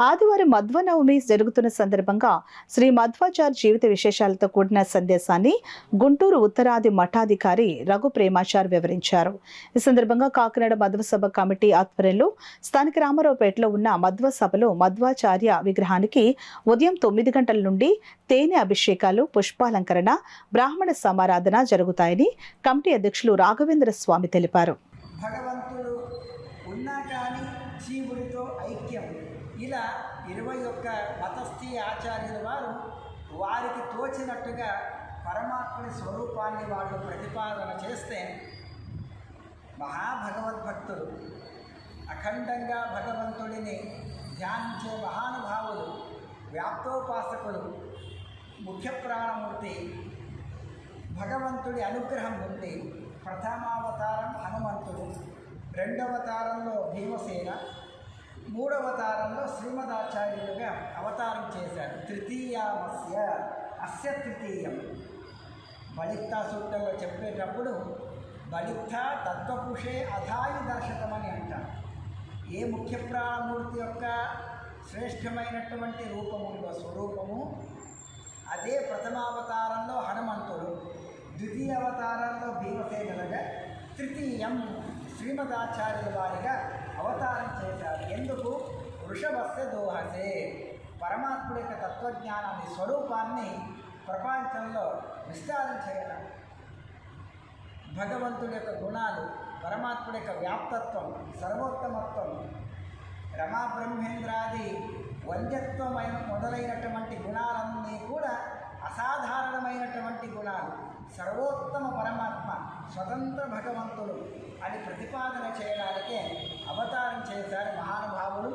ఆదివారం మధ్వనవమి జరుగుతున్న సందర్భంగా శ్రీ మధ్వాచార్య జీవిత విశేషాలతో కూడిన సందేశాన్ని గుంటూరు ఉత్తరాది మఠాధికారి రఘు ప్రేమాచార్ వివరించారు. ఈ సందర్భంగా కాకినాడ మధ్వ సభ కమిటీ ఆధ్వర్యంలో స్థానిక రామారావుపేటలో ఉన్న మధ్వ సభలో మధ్వాచార్య విగ్రహానికి ఉదయం 9 గంటల నుండి తేనె అభిషేకాలు, పుష్పాలంకరణ, బ్రాహ్మణ సమారాధన జరుగుతాయని కమిటీ అధ్యక్షులు రాఘవేంద్ర స్వామి తెలిపారు. భగవంతుడు ఉన్నా కానీ జీవుడితో ఐక్యం. ఇలా 21 మతస్థీ ఆచార్యుల వారు వారికి తోచినట్టుగా పరమాత్ముని స్వరూపాన్ని వాళ్ళు ప్రతిపాదన చేస్తే మహాభగవద్భక్తులు, అఖండంగా భగవంతుడిని ధ్యానించే మహానుభావులు, వ్యాప్తోపాసకులు, ముఖ్య ప్రాణమూర్తి, భగవంతుడి అనుగ్రహం ఉంది. ప్రథమావతారం హనుమంతుడు, రెండవ అవతారంలో భీమసేన, మూడవ అవతారంలో శ్రీమదాచార్యులుగా అవతారం చేశారు. తృతీయామస్య అస్య తృతీయం. బలిత్తా సూక్తంలో చెప్పేటప్పుడు బలిత్త తత్వపుషే అధాయు దర్శకమని అంటారు. ఏ ముఖ్య ప్రాణమూర్తి యొక్క శ్రేష్టమైనటువంటి రూపముందో స్వరూపము, అదే ప్రథమావతారంలో హనుమంతుడు, ద్వితీయ అవతారంలో భీమసేనులుగా, తృతీయం శ్రీమదాచార్యుల వారిగా అవతారం చేశారు. ఎందుకు? వృషభస్య దోహసే, పరమాత్ముడి యొక్క తత్వజ్ఞానాన్ని, స్వరూపాన్ని ప్రపంచంలో విస్తారం చేయడం, భగవంతుడి యొక్క గుణాలు, పరమాత్ముడి యొక్క వ్యాప్తత్వం, సర్వోత్తమత్వం, రమా బ్రహ్మేంద్రాది వంద్యత్వమైన మొదలైనటువంటి గుణాలన్నీ కూడా అసాధారణమైనటువంటి గుణాలు. సర్వోత్తమ పరమాత్మ, స్వతంత్ర భగవంతుడు అని ప్రతిపాదన చేయడానికే అవతారం చేశారు మహానుభావులు.